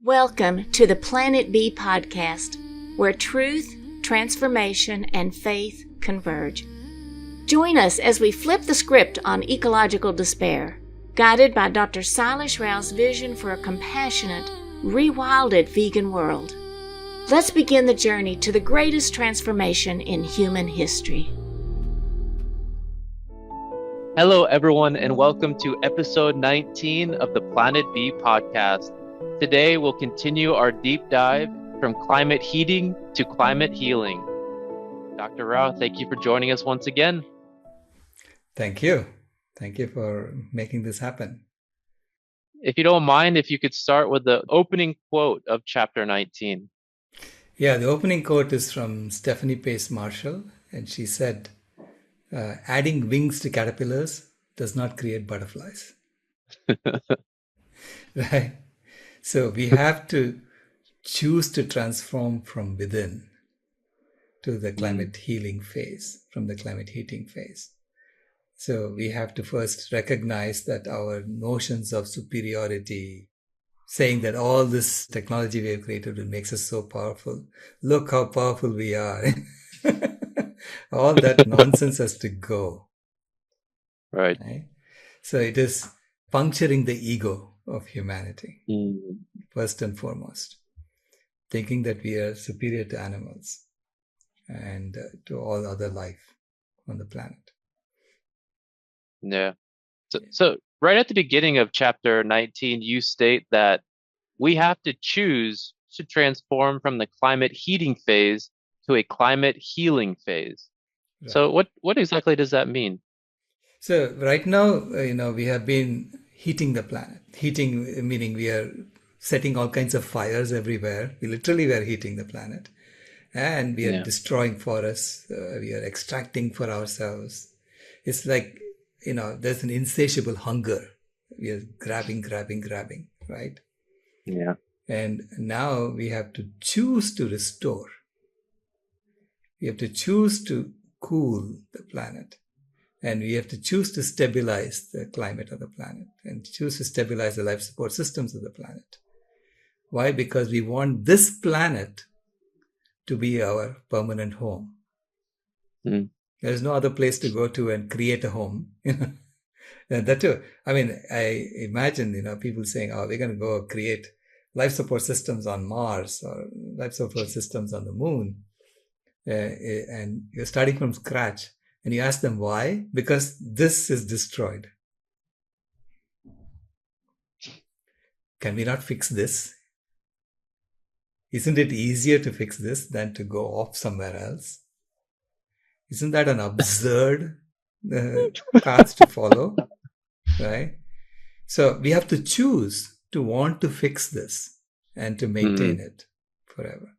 Welcome to the Planet B podcast, where truth, transformation, and faith converge. Join us as we flip the script on ecological despair, guided by Dr. Sailesh Rao's vision for a compassionate, rewilded vegan world. Let's begin the journey to the greatest transformation in human history. Hello, everyone, and welcome to episode 19 of the Planet B podcast. Today, we'll continue our deep dive from climate heating to climate healing. Dr. Rao, thank you for joining us once again. Thank you. Thank you for making this happen. If you don't mind, if you could start with the opening quote of chapter 19. Yeah, the opening quote is from Stephanie Pace Marshall, and she said, adding wings to caterpillars does not create butterflies. Right? So we have to choose to transform from within to the climate healing phase, from the climate heating phase. So we have to first recognize that our notions of superiority, saying that all this technology we have created makes us so powerful. Look how powerful we are. All that nonsense has to go. Right. So it is puncturing the ego of humanity, first and foremost. Thinking that we are superior to animals and to all other life on the planet. Yeah. So right at the beginning of chapter 19, you state that we have to choose to transform from the climate heating phase to a climate healing phase. Right. So what exactly does that mean? So right now, we have been heating the planet. Heating meaning we are setting all kinds of fires everywhere. We literally are heating the planet. And we are destroying forests. We are extracting for ourselves. It's like, there's an insatiable hunger. We are grabbing, right? Yeah. And now we have to choose to restore. We have to choose to cool the planet. And we have to choose to stabilize the climate of the planet and choose to stabilize the life support systems of the planet. Why? Because we want this planet to be our permanent home. There's no other place to go to and create a home. And that too. I mean, I imagine, people saying, we're going to go create life support systems on Mars or life support systems on the moon. And you're starting from scratch. And you ask them why? Because this is destroyed. Can we not fix this? Isn't it easier to fix this than to go off somewhere else? Isn't that an absurd path to follow? Right? So we have to choose to want to fix this and to maintain it forever.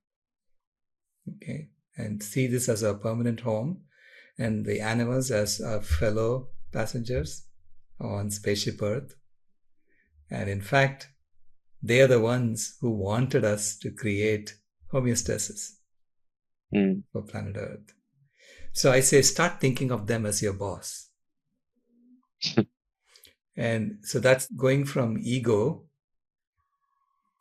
Okay? And see this as a permanent home. And the animals as our fellow passengers on spaceship Earth. And in fact, they are the ones who wanted us to create homeostasis for planet Earth. So I say, start thinking of them as your boss. And so that's going from ego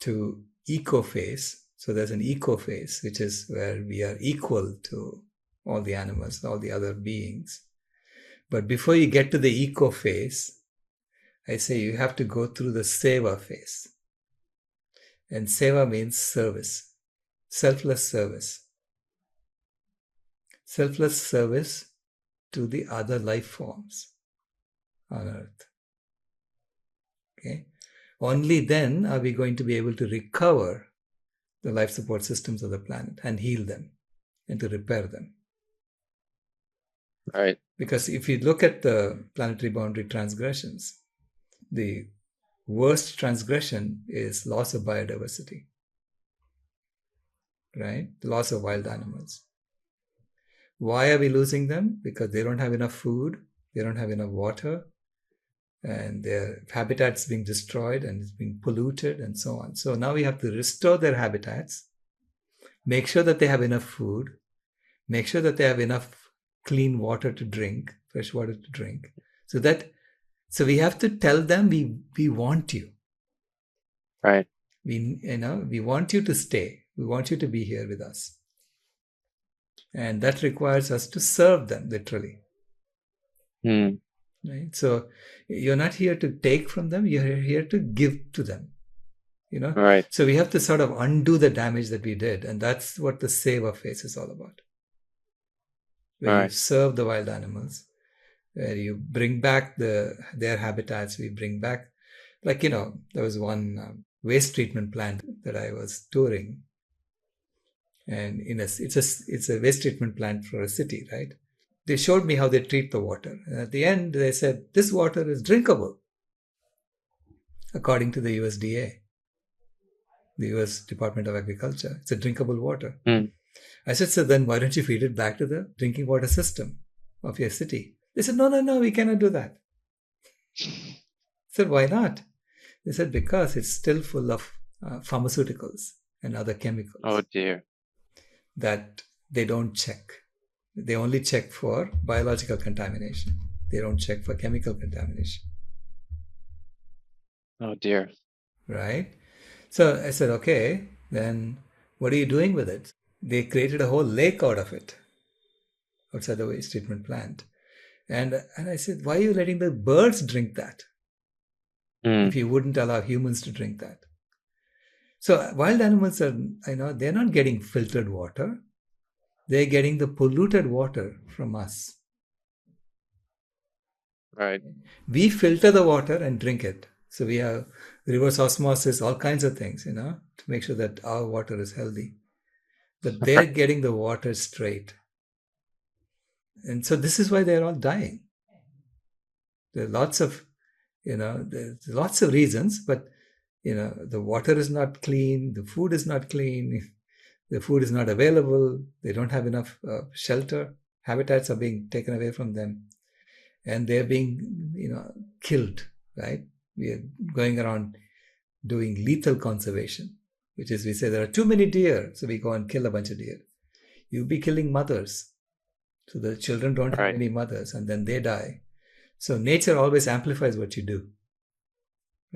to eco phase. So there's an eco phase, which is where we are equal to all the animals, all the other beings. But before you get to the eco phase, I say you have to go through the seva phase. And seva means service, selfless service. Selfless service to the other life forms on Earth. Okay? Only then are we going to be able to recover the life support systems of the planet and heal them and to repair them. Right. Because if you look at the planetary boundary transgressions, the worst transgression is loss of biodiversity. Right? The loss of wild animals. Why are we losing them? Because they don't have enough food, they don't have enough water, and their habitats being destroyed and it's being polluted and so on. So now we have to restore their habitats, make sure that they have enough food, make sure that they have enough clean water to drink, fresh water to drink. So we have to tell them we want you. Right. We want you to stay. We want you to be here with us. And that requires us to serve them, literally. Hmm. Right? So you're not here to take from them, you're here to give to them. Right. So we have to sort of undo the damage that we did. And that's what the savor phase is all about. Where you Right. serve the wild animals, where you bring back their habitats, we bring back, there was one waste treatment plant that I was touring. And it's a waste treatment plant for a city, right? They showed me how they treat the water. And at the end, they said, this water is drinkable, according to the USDA, the US Department of Agriculture. It's a drinkable water. Hmm. I said, so then why don't you feed it back to the drinking water system of your city? They said, no, we cannot do that. I said, why not? They said, because it's still full of pharmaceuticals and other chemicals. Oh dear. That they don't check. They only check for biological contamination. They don't check for chemical contamination. Oh dear. Right? So I said, okay, then what are you doing with it? They created a whole lake out of it, outside the waste treatment plant. And I said, why are you letting the birds drink that? If you wouldn't allow humans to drink that. So wild animals they're not getting filtered water. They're getting the polluted water from us. Right. We filter the water and drink it. So we have reverse osmosis, all kinds of things, to make sure that our water is healthy. But they're getting the water straight. And so this is why they're all dying. There are lots of reasons, but the water is not clean, the food is not clean, the food is not available, they don't have enough shelter, habitats are being taken away from them, and they're being killed, right? We are going around doing lethal conservation, which is we say there are too many deer, so we go and kill a bunch of deer. You'll be killing mothers, so the children don't have any mothers, and then they die. So nature always amplifies what you do,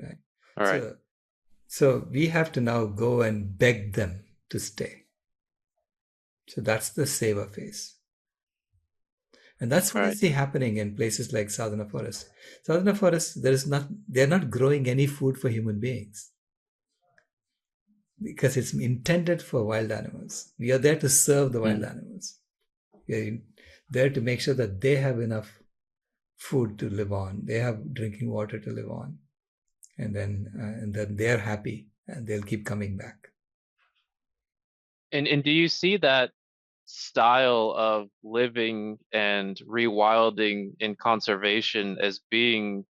right? All right. So we have to now go and beg them to stay. So that's the savor phase. And that's what I see happening in places like Sadhana Forest. Sadhana Forest, they're not growing any food for human beings, because it's intended for wild animals. We are there to serve the wild animals. We are there to make sure that they have enough food to live on, they have drinking water to live on, and then they're happy and they'll keep coming back. And do you see that style of living and rewilding in conservation as being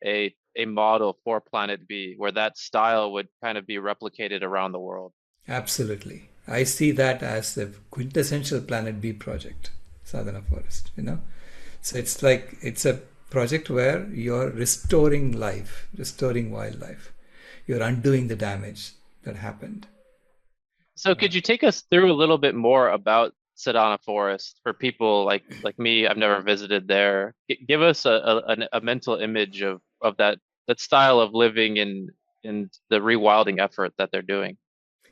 a model for Planet B, where that style would kind of be replicated around the world? Absolutely. I see that as the quintessential Planet B project, Sadhana Forest, So it's a project where you're restoring life, restoring wildlife. You're undoing the damage that happened. So could you take us through a little bit more about Sadhana Forest for people like me? I've never visited there. Give us a mental image of that style of living in the rewilding effort that they're doing.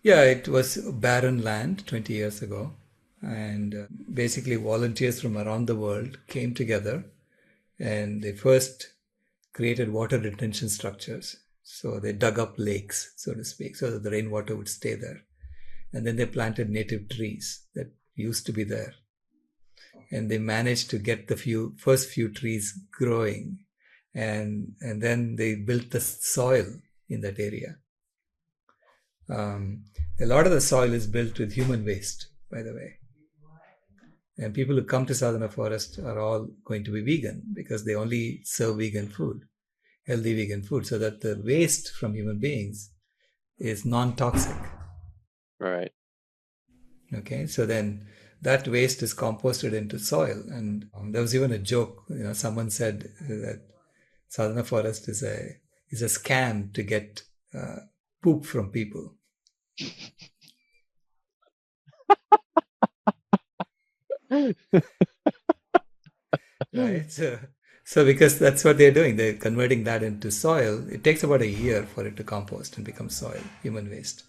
Yeah, it was barren land 20 years ago. And basically volunteers from around the world came together and they first created water retention structures. So they dug up lakes, so to speak, so that the rainwater would stay there. And then they planted native trees that used to be there. And they managed to get the first few trees growing. And then they built the soil in that area. A lot of the soil is built with human waste, by the way. And people who come to Sadhana Forest are all going to be vegan because they only serve vegan food, healthy vegan food, so that the waste from human beings is non-toxic. Right. Okay, so then that waste is composted into soil. And there was even a joke, someone said that Sadhana Forest is a scam to get poop from people. Right? So because that's what they're doing, they're converting that into soil. It takes about a year for it to compost and become soil, human waste.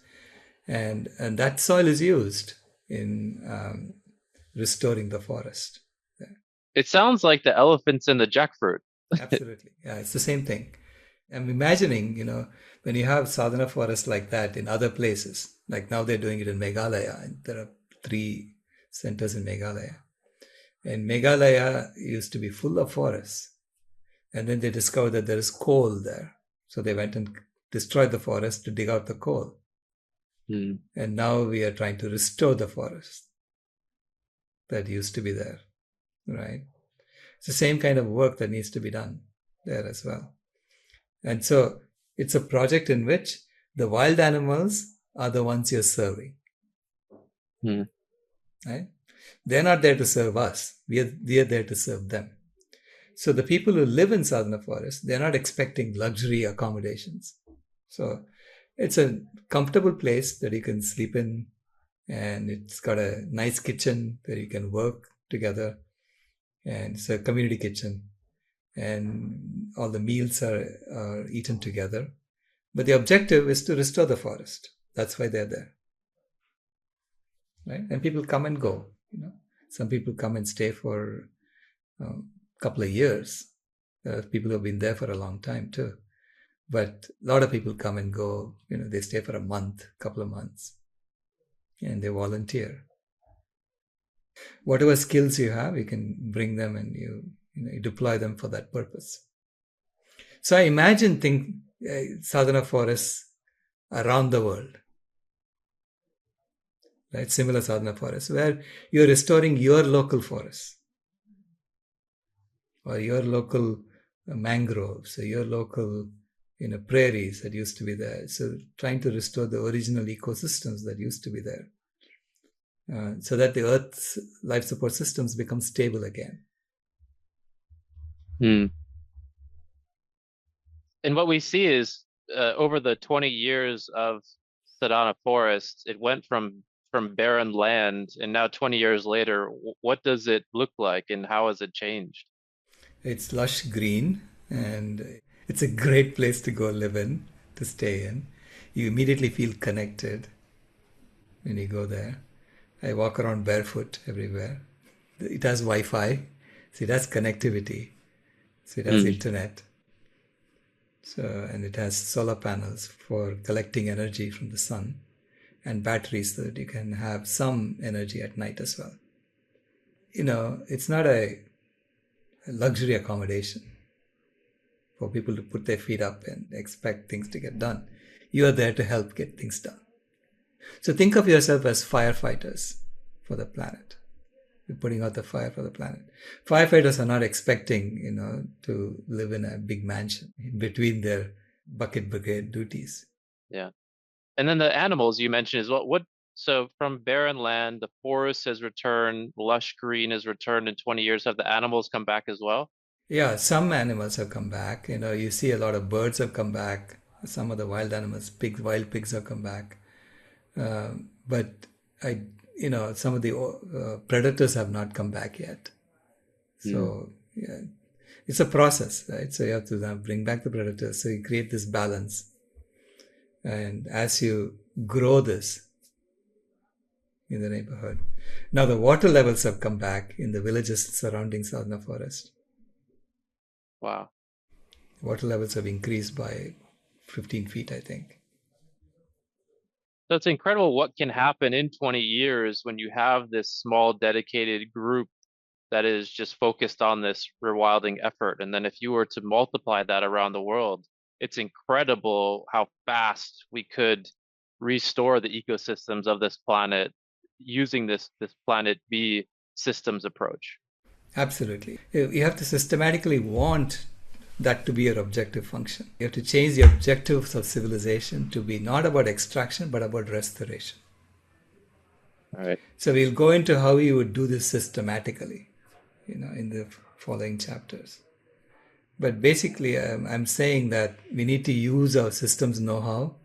And that soil is used in restoring the forest. It sounds like the elephants and the jackfruit. Absolutely. Yeah, it's the same thing. I'm imagining, when you have sadhana forests like that in other places, like now they're doing it in Meghalaya, and there are 3 centers in Meghalaya. And Meghalaya used to be full of forests. And then they discovered that there is coal there. So they went and destroyed the forest to dig out the coal. Mm. And now we are trying to restore the forest that used to be there, right? It's the same kind of work that needs to be done there as well. And so it's a project in which the wild animals are the ones you're serving. Mm. Right? They're not there to serve us. We are there to serve them. So the people who live in sadhana forest, they're not expecting luxury accommodations. So it's a comfortable place that you can sleep in, and it's got a nice kitchen where you can work together, and it's a community kitchen, and all the meals are eaten together. But the objective is to restore the forest. That's why they're there. Right? And people come and go. Some people come and stay for a couple of years. There are people who have been there for a long time too. But a lot of people come and go. They stay for a month, couple of months, and they volunteer. Whatever skills you have, you can bring them and you deploy them for that purpose. So I imagine sadhana forests around the world. Right? Similar sadhana forests where you're restoring your local forests or your local mangroves or your local prairies that used to be there. So trying to restore the original ecosystems that used to be there so that the Earth's life support systems become stable again. Hmm. And what we see is over the 20 years of sadhana forests, it went from barren land, and now 20 years later, what does it look like and how has it changed? It's lush green, and it's a great place to go live in, to stay in. You immediately feel connected when you go there. I walk around barefoot everywhere. It has Wi-Fi, so it has connectivity, so it has internet. And it has solar panels for collecting energy from the sun and batteries so that you can have some energy at night as well. It's not a luxury accommodation for people to put their feet up and expect things to get done. You are there to help get things done. So think of yourself as firefighters for the planet. You're putting out the fire for the planet. Firefighters are not expecting, to live in a big mansion in between their bucket brigade duties. Yeah. And then the animals you mentioned as well. So from barren land, the forest has returned, lush green has returned in 20 years. Have the animals come back as well? Yeah, some animals have come back. You see a lot of birds have come back. Some of the wild animals, wild pigs have come back. But some of the predators have not come back yet. So yeah, it's a process, right? So you have to bring back the predators. So you create this balance. And as you grow this in the neighborhood. Now the water levels have come back in the villages surrounding sadhana forest. Wow. Water levels have increased by 15 feet, I think. So it's incredible what can happen in 20 years when you have this small dedicated group that is just focused on this rewilding effort. And then if you were to multiply that around the world, it's incredible how fast we could restore the ecosystems of this planet using this planet B systems approach. Absolutely. You have to systematically want that to be your objective function. You have to change the objectives of civilization to be not about extraction, but about restoration. All right. So we'll go into how you would do this systematically, in the following chapters. But basically, I'm saying that we need to use our systems know-how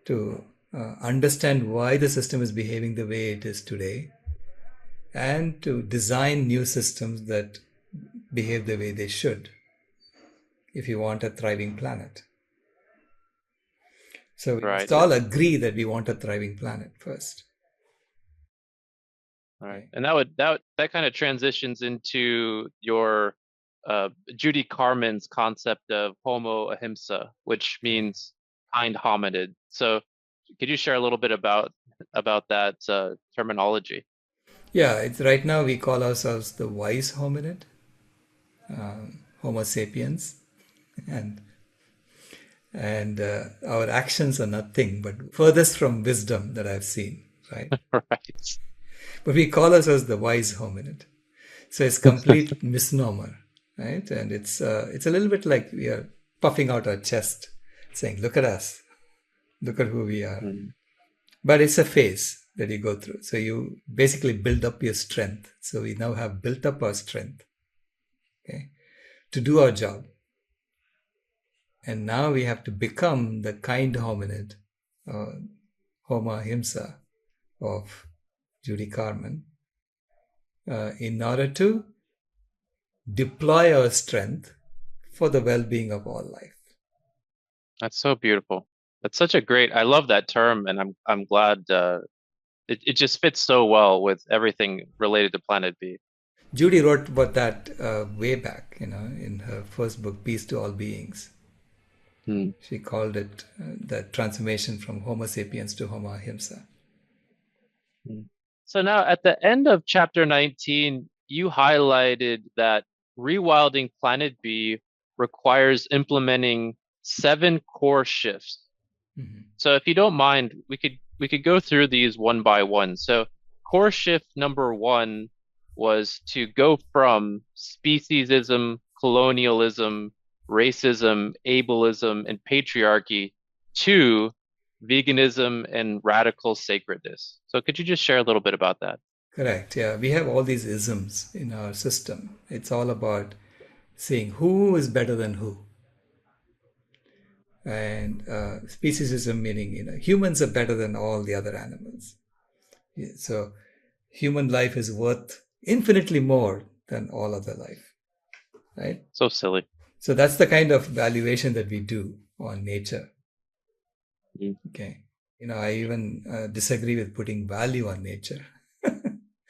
to understand why the system is behaving the way it is today, and to design new systems that behave the way they should if you want a thriving planet. So we must all agree that we want a thriving planet first. All right, and that kind of transitions into your Judy Carmen's concept of Homo ahimsa, which means kind hominid. So, could you share a little bit about that terminology? Yeah, it's right now we call ourselves the wise hominid, Homo sapiens, and our actions are nothing but furthest from wisdom that I've seen, right? Right. But we call ourselves the wise hominid. So it's complete misnomer, right? And it's a little bit like we are puffing out our chest, saying, "Look at us, look at who we are." Mm. But it's a phase that you go through. So you basically build up your strength. So we now have built up our strength, okay, to do our job. And now we have to become the kind hominid, Homo ahimsa, of Judy Carmen, in order to deploy our strength for the well-being of all life. That's so beautiful. That's such a great. I love that term, and I'm glad it just fits so well with everything related to Planet B. Judy wrote about that way back, in her first book, Peace to All Beings. She called it the transformation from Homo sapiens to Homo ahimsa. So now at the end of chapter 19, you highlighted that rewilding Planet B requires implementing 7 core shifts. Mm-hmm. So if you don't mind, we could go through these one by one. So core shift number 1 was to go from speciesism, colonialism, racism, ableism, and patriarchy to veganism and radical sacredness. So could you just share a little bit about that? Correct. Yeah. We have all these isms in our system. It's all about saying who is better than who. And speciesism meaning, humans are better than all the other animals. Yeah, so human life is worth infinitely more than all other life. Right? So silly. So that's the kind of valuation that we do on nature. Okay. I even disagree with putting value on nature.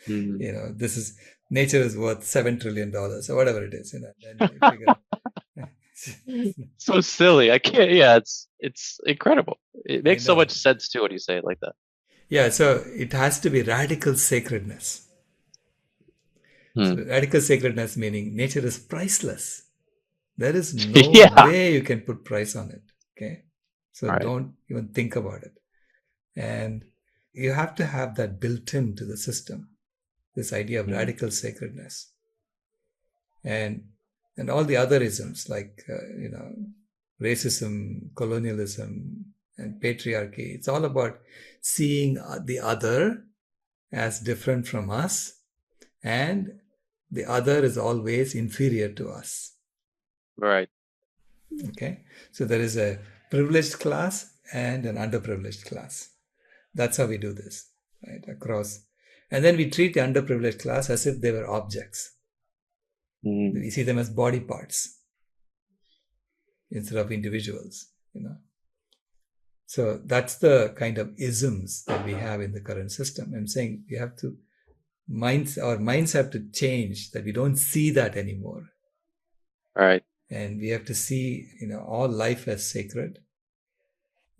Nature is worth $7 trillion or whatever it is. Then you figure, so silly. I can't. Yeah, it's incredible. It makes so much sense too when you say it like that. Yeah. So it has to be radical sacredness. So radical sacredness meaning nature is priceless. There is no way you can put price on it. Okay. So don't even think about it. And you have to have that built into the system, this idea of radical sacredness. And all the other isms like, racism, colonialism, and patriarchy. It's all about seeing the other as different from us, and the other is always inferior to us. Right. Okay. So there is a privileged class and an underprivileged class. That's how we do this, right? Across. And then we treat the underprivileged class as if they were objects. We see them as body parts instead of individuals, So that's the kind of isms that we have in the current system. I'm saying we have to, our minds have to change, that we don't see that anymore. Right. And we have to see, all life as sacred.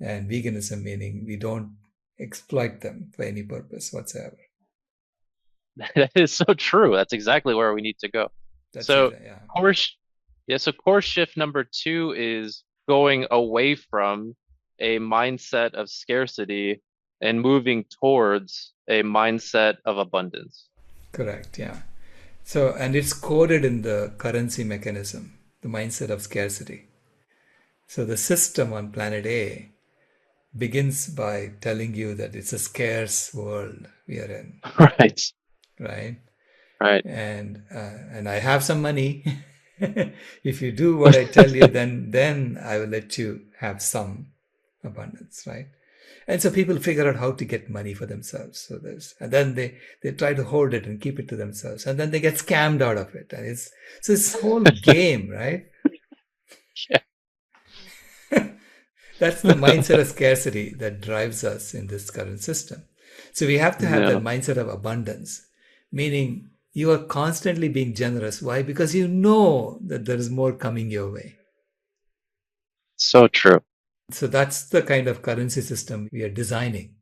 And veganism meaning we don't exploit them for any purpose whatsoever. That is so true. That's exactly where we need to go. So core shift number 2 is going away from a mindset of scarcity and moving towards a mindset of abundance. Correct. Yeah. So, and it's coded in the currency mechanism, the mindset of scarcity. So the system on planet A begins by telling you that it's a scarce world we are in. Right. Right. And I have some money. If you do what I tell you, then I will let you have some abundance, right? And so people figure out how to get money for themselves. And then they try to hoard it and keep it to themselves. And then they get scammed out of it. And it's this whole game, right? Yeah. That's the mindset of scarcity that drives us in this current system. So we have to have that mindset of abundance, meaning you are constantly being generous. Why? Because you know that there is more coming your way. So true. So that's the kind of currency system we are designing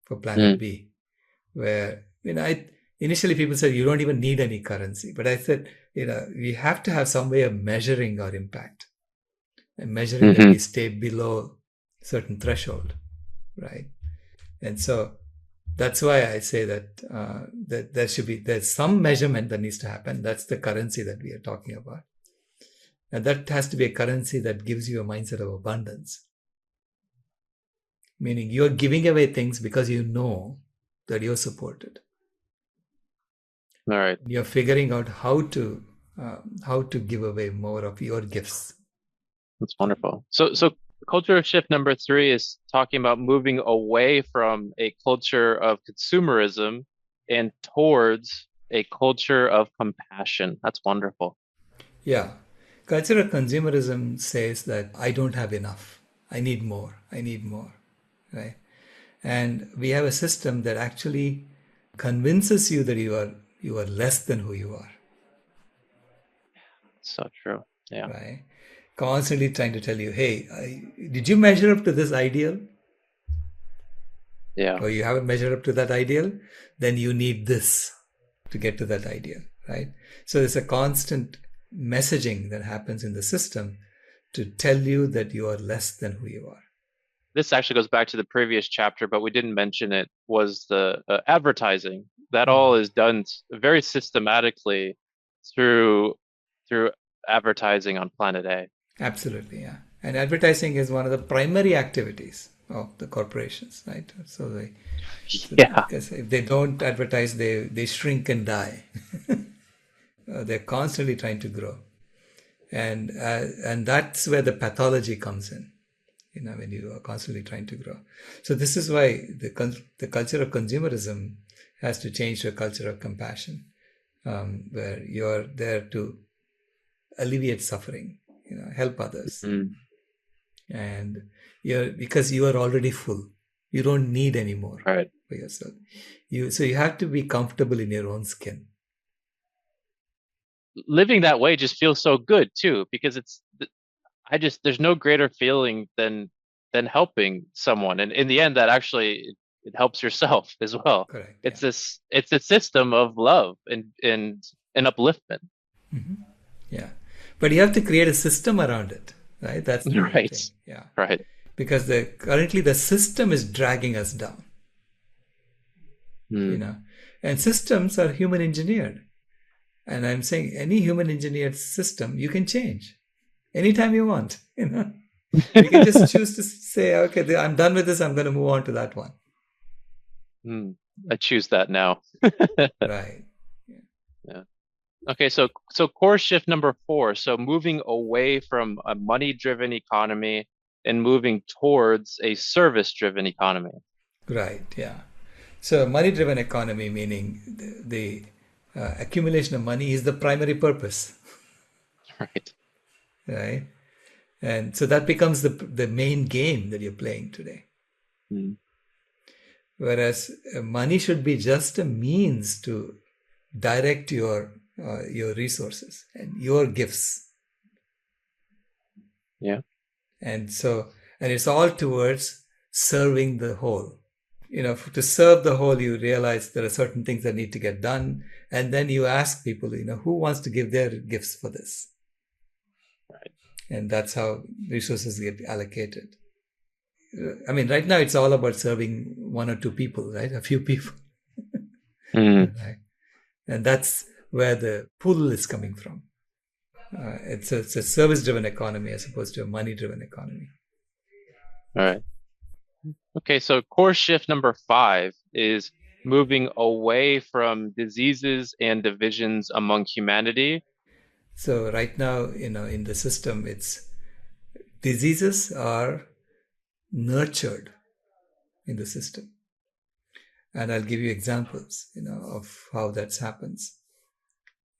for Planet B, where, initially people said you don't even need any currency. But I said, we have to have some way of measuring our impact and measuring that we stay below certain threshold, right? And so that's why I say that that there's some measurement that needs to happen. That's the currency that we are talking about. And that has to be a currency that gives you a mindset of abundance. Meaning you're giving away things because you know that you're supported. All right. You're figuring out how to give away more of your gifts. That's wonderful. So culture shift number 3 is talking about moving away from a culture of consumerism and towards a culture of compassion. That's wonderful. Yeah. Culture of consumerism says that I don't have enough. I need more. Right? And we have a system that actually convinces you that you are less than who you are. So true. Yeah. Right? Constantly trying to tell you, hey, did you measure up to this ideal? Yeah. Or you haven't measured up to that ideal? Then you need this to get to that ideal, right? So there's a constant messaging that happens in the system to tell you that you are less than who you are. This actually goes back to the previous chapter, but we didn't mention it, was the advertising. That all is done very systematically through advertising on Planet A. Absolutely, yeah. And advertising is one of the primary activities of the corporations, right? Because if they don't advertise, they shrink and die. They're constantly trying to grow. And that's where the pathology comes in, when you are constantly trying to grow. So this is why the culture of consumerism has to change to a culture of compassion, where you're there to alleviate suffering, help others. And because you are already full, you don't need any more for yourself. So you have to be comfortable in your own skin. Living that way just feels so good too, because there's no greater feeling than helping someone, and in the end, that actually it helps yourself as well. Correct. It's a system of love and upliftment. Mm-hmm. Yeah, but you have to create a system around it, right? That's the right thing. Yeah, right. Because currently the system is dragging us down. And systems are human engineered. And I'm saying any human engineered system you can change anytime you want. You can just choose to say, okay, I'm done with this. I'm going to move on to that one. I choose that now. Right. Yeah. Okay. So course shift number 4. So moving away from a money-driven economy and moving towards a service-driven economy. Right. Yeah. So money-driven economy, meaning the accumulation of money is the primary purpose. Right. Right. And so that becomes the main game that you're playing today. Whereas money should be just a means to direct your resources and your gifts. Yeah. And it's all towards serving the whole. To serve the whole, you realize there are certain things that need to get done. And then you ask people, who wants to give their gifts for this? Right. And that's how resources get allocated. I mean, right now it's all about serving one or two people, right? A few people. Right? And that's where the pull is coming from. It's a service-driven economy as opposed to a money-driven economy. All right. Okay, so course shift number 5 is moving away from diseases and divisions among humanity. So right now, in the system, it's diseases are nurtured in the system. And I'll give you examples, of how that happens.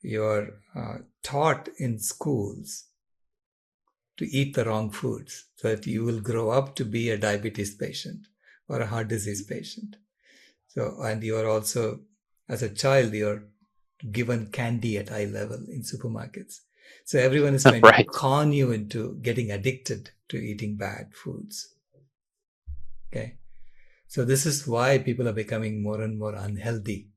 You're taught in schools to eat the wrong foods so that you will grow up to be a diabetes patient or a heart disease patient. So, and you are also, as a child, you're given candy at eye level in supermarkets. So everyone is trying Right. to con you into getting addicted to eating bad foods. Okay. So this is why people are becoming more and more unhealthy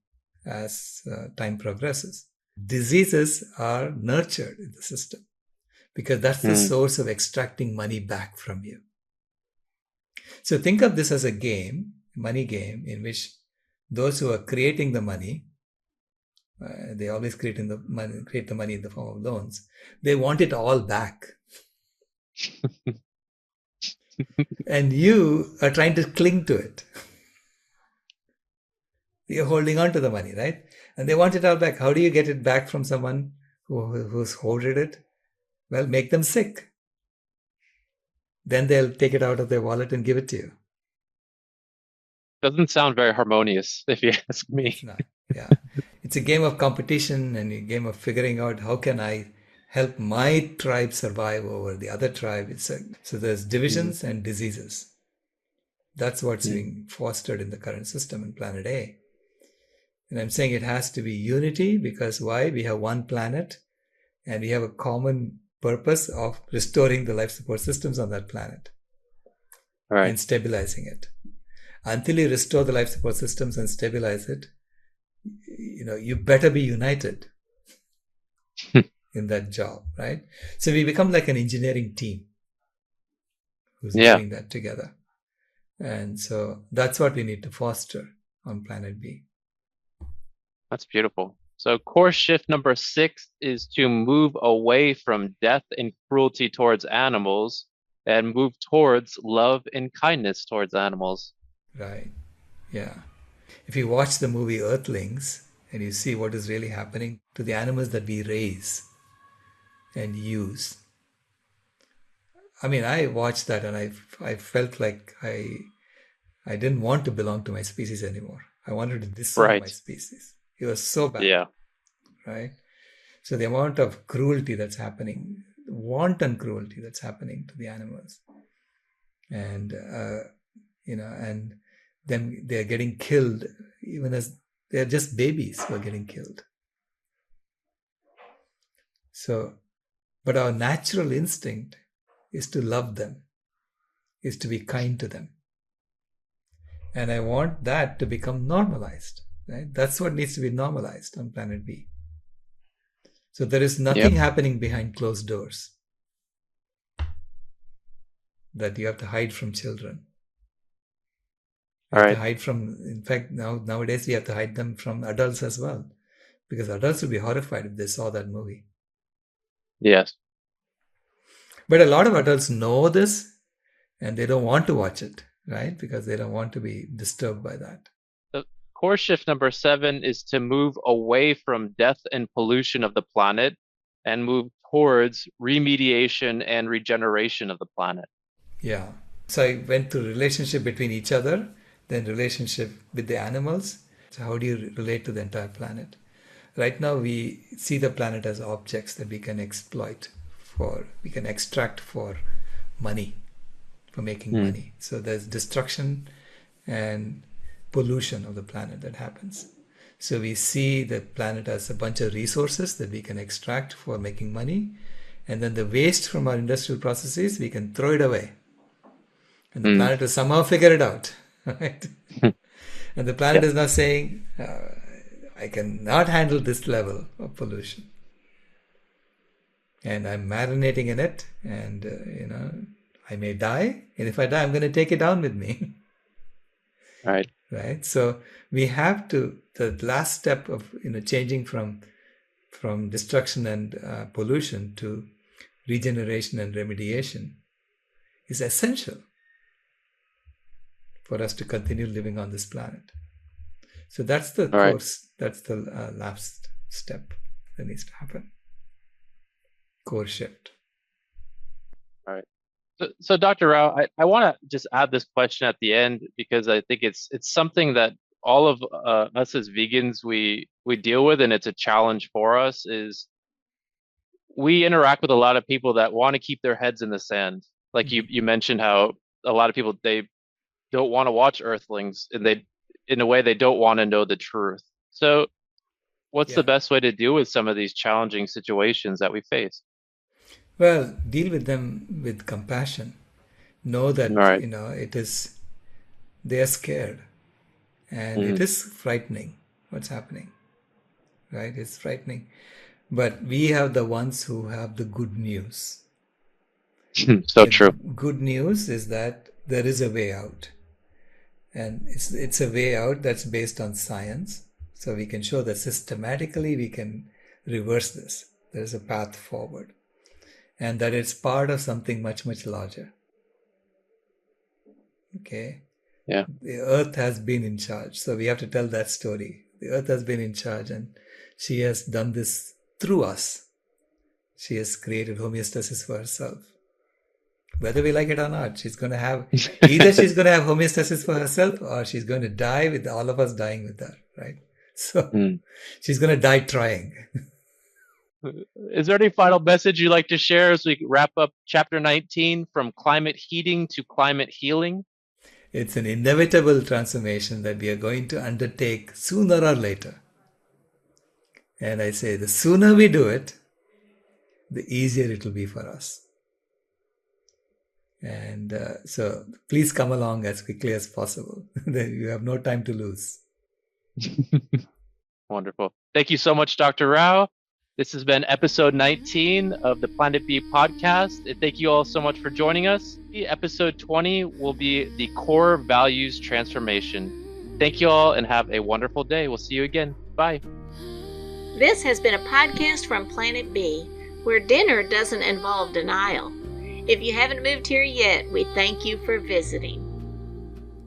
as time progresses. Diseases are nurtured in the system because that's the source of extracting money back from you. So think of this as a game, money game, in which those who are creating the money, they always create the money in the form of loans. They want it all back. And you are trying to cling to it. You're holding on to the money, right? And they want it all back. How do you get it back from someone who's hoarded it? Well, make them sick. Then they'll take it out of their wallet and give it to you. Doesn't sound very harmonious, if you ask me. It's not. Yeah. It's a game of competition and a game of figuring out how can I help my tribe survive over the other tribe. So there's divisions and diseases. That's what's being fostered in the current system in planet A. And I'm saying it has to be unity because why? We have one planet and we have a common purpose of restoring the life support systems on that planet and stabilizing it. Until you restore the life support systems and stabilize it, you better be united in that job, right? So we become like an engineering team who's doing that together. And so that's what we need to foster on planet B. That's beautiful. So course shift number 6 is to move away from death and cruelty towards animals and move towards love and kindness towards animals. Right. Yeah. If you watch the movie Earthlings and you see what is really happening to the animals that we raise and use. I mean, I watched that and I felt like I didn't want to belong to my species anymore. I wanted to disown my species. It was so bad. Yeah. Right? So the amount of cruelty that's happening, wanton cruelty that's happening to the animals. And, and then they're getting killed even as they're just babies who are getting killed. So, but our natural instinct is to love them, is to be kind to them. And I want that to become normalized. Right? That's what needs to be normalized on planet B. So there is nothing happening behind closed doors that you have to hide from children. You have to hide from, in fact, nowadays we have to hide them from adults as well, because adults would be horrified if they saw that movie. Yes. But a lot of adults know this and they don't want to watch it, right? Because they don't want to be disturbed by that. Course shift number 7 is to move away from death and pollution of the planet and move towards remediation and regeneration of the planet. Yeah. So I went through relationship between each other, then relationship with the animals. So how do you relate to the entire planet? Right now we see the planet as objects that we can exploit we can extract for money, for making money. So there's destruction and pollution of the planet that happens. So we see the planet as a bunch of resources that we can extract for making money, and then the waste from our industrial processes, we can throw it away. And the planet will somehow figure it out. Right? And the planet is now saying, I cannot handle this level of pollution. And I'm marinating in it, and I may die, and if I die, I'm going to take it down with me. Right. So we have to, the last step of changing from destruction and pollution to regeneration and remediation is essential for us to continue living on this planet. So that's the course, that's the last step that needs to happen. Course shift. All right. So Dr. Rao, I want to just add this question at the end because I think it's something that all of us as vegans we deal with, and it's a challenge for us. Is we interact with a lot of people that want to keep their heads in the sand. Like you mentioned how a lot of people, they don't want to watch Earthlings, and they, in a way, they don't want to know the truth. So what's the Yeah. best way to deal with some of these challenging situations that we face? Well, deal with them with compassion. Know All that, right. it is, they are scared and it Mm. is frightening what's happening, right? It's frightening. But we have the ones who have the good news. So The true. good news is that there is a way out. And it's a way out that's based on science. So we can show that systematically we can reverse this. There is a path forward. And that it's part of something much, much larger. Okay? Yeah. The earth has been in charge. So we have to tell that story. The earth has been in charge and she has done this through us. She has created homeostasis for herself. Whether we like it or not, she's going to have, either she's going to have homeostasis for herself or she's going to die with all of us dying with her, right? So Mm. she's going to die trying. Is there any final message you'd like to share as we wrap up chapter 19, from climate heating to climate healing? It's an inevitable transformation that we are going to undertake sooner or later. And I say the sooner we do it, the easier it will be for us. And so please come along as quickly as possible. You have no time to lose. Wonderful. Thank you so much, Dr. Rao. This has been episode 19 of the Planet B podcast. And thank you all so much for joining us. Episode 20 will be the core values transformation. Thank you all and have a wonderful day. We'll see you again. Bye. This has been a podcast from Planet B, where dinner doesn't involve denial. If you haven't moved here yet, we thank you for visiting.